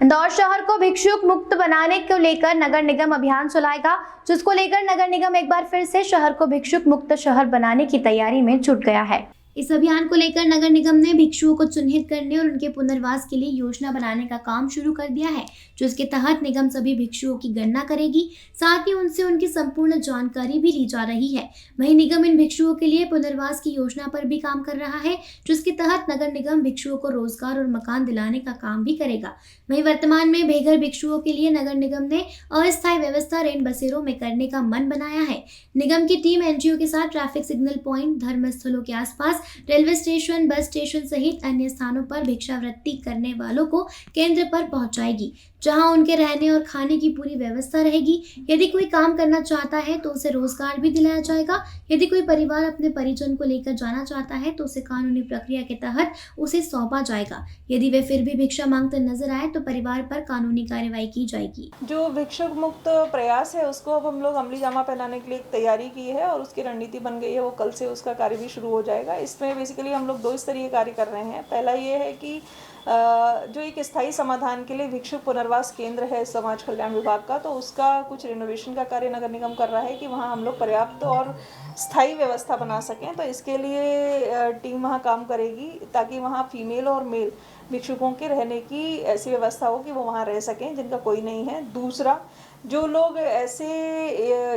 इंदौर शहर को भिक्षुक मुक्त बनाने को लेकर नगर निगम अभियान चलाएगा, जिसको लेकर नगर निगम एक बार फिर से शहर को भिक्षुक मुक्त शहर बनाने की तैयारी में जुट गया है। इस अभियान को लेकर नगर निगम ने भिक्षुओं को चिन्हित करने और उनके पुनर्वास के लिए योजना बनाने का काम शुरू कर दिया है, जिसके तहत निगम सभी भिक्षुओं की गणना करेगी। साथ ही उनसे उनकी संपूर्ण जानकारी भी ली जा रही है। वहीं निगम इन भिक्षुओं के लिए पुनर्वास की योजना पर भी काम कर रहा है, जिसके तहत नगर निगम भिक्षुओं को रोजगार और मकान दिलाने का काम भी करेगा। वहीं वर्तमान में बेघर भिक्षुओं के लिए नगर निगम ने अस्थायी व्यवस्था रेन बसेरों में करने का मन बनाया है। निगम की टीम एनजीओ के साथ ट्रैफिक सिग्नल पॉइंट, धर्म स्थलों के आसपास, रेलवे स्टेशन, बस स्टेशन सहित अन्य स्थानों पर भिक्षावृत्ति करने वालों को केंद्र पर पहुंचाएगी, जहां उनके रहने और खाने की पूरी व्यवस्था रहेगी। यदि कोई काम करना चाहता है तो उसे रोजगार भी दिलाया जाएगा। यदि कोई परिवार अपने परिजन को लेकर जाना चाहता है तो उसे कानूनी प्रक्रिया के तहत उसे सौंपा जाएगा। यदि वे फिर भी भिक्षा मांगते नजर आए तो परिवार पर कानूनी कार्रवाई की जाएगी। जो भिक्षुक मुक्त प्रयास है उसको अब हम लोग अमली जामा पहनाने के लिए एक तैयारी की है और उसकी रणनीति बन गई है। वो कल से उसका कार्य भी शुरू हो जाएगा। इसमें बेसिकली हम लोग 2 स्तरीय कार्य कर रहे हैं। पहला ये है कि जो एक स्थायी समाधान के लिए भिक्षुक पुनर्वास केंद्र है समाज कल्याण विभाग का, तो उसका कुछ रिनोवेशन का कार्य नगर निगम कर रहा है कि वहाँ हम लोग पर्याप्त और स्थायी व्यवस्था बना सकें। तो इसके लिए टीम वहाँ काम करेगी ताकि वहाँ फीमेल और मेल भिक्षुकों के रहने की ऐसी व्यवस्था हो कि वो वहाँ रह सकें जिनका कोई नहीं है। दूसरा, जो लोग ऐसे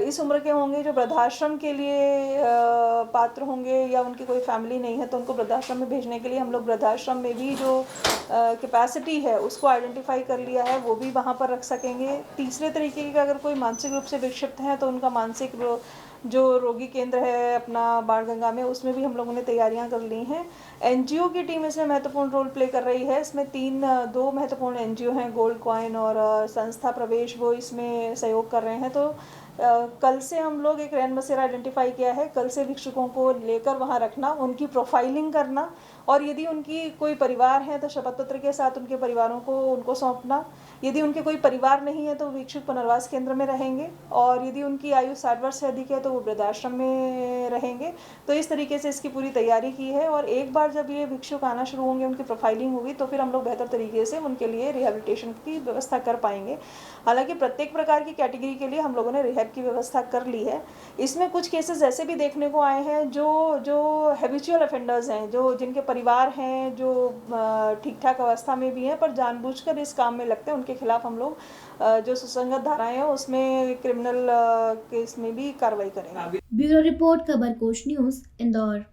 इस उम्र के होंगे जो वृद्धाश्रम के लिए पात्र होंगे या उनकी कोई फैमिली नहीं है तो उनको वृद्धाश्रम में भेजने के लिए हम लोग वृद्धाश्रम में भी जो कैपेसिटी है उसको आइडेंटिफाई कर लिया है, वो भी वहाँ पर रख सकेंगे। तीसरे तरीके का, अगर कोई मानसिक रूप से विक्षिप्त हैं तो उनका मानसिक जो रोगी केंद्र है अपना बाणगंगा में, उसमें भी हम लोगों ने तैयारियां कर ली हैं। एनजीओ की टीम इसमें महत्वपूर्ण रोल प्ले कर रही है। इसमें 2 महत्वपूर्ण एनजीओ हैं, गोल्ड कॉइन और संस्था प्रवेश, वो इसमें सहयोग कर रहे हैं। तो कल से हम लोग एक रैन बसेरा आइडेंटिफाई किया है। कल से भिक्षुकों को लेकर वहाँ रखना, उनकी प्रोफाइलिंग करना और यदि उनकी कोई परिवार है तो शपथ पत्र के साथ उनके परिवारों को उनको सौंपना। यदि उनके कोई परिवार नहीं है तो भिक्षुक पुनर्वास केंद्र में रहेंगे और यदि उनकी आयु 60 वर्ष से अधिक है तो वो वृद्धाश्रम में रहेंगे। तो इस तरीके से इसकी पूरी तैयारी की है और एक बार जब ये भिक्षुक आना शुरू होंगे, उनकी प्रोफाइलिंग होगी, तो फिर हम लोग बेहतर तरीके से उनके लिए रिहेबिलिटेशन की व्यवस्था कर पाएंगे। हालांकि प्रत्येक प्रकार की कैटेगरी के लिए हम लोगों ने रिहेब की व्यवस्था कर ली है। इसमें कुछ केसेस ऐसे भी देखने को आए हैं जो हैबिचुअल ऑफेंडर्स हैं, जो जिनके परिवार हैं, जो ठीक ठाक अवस्था में भी हैं पर जानबूझकर इस काम में लगते हैं, उनके खिलाफ हम लोग जो सुसंगत धाराएं हैं उसमें क्रिमिनल केस में भी कार्रवाई करेंगे। ब्यूरो रिपोर्ट, खबर कोश न्यूज़, इंदौर।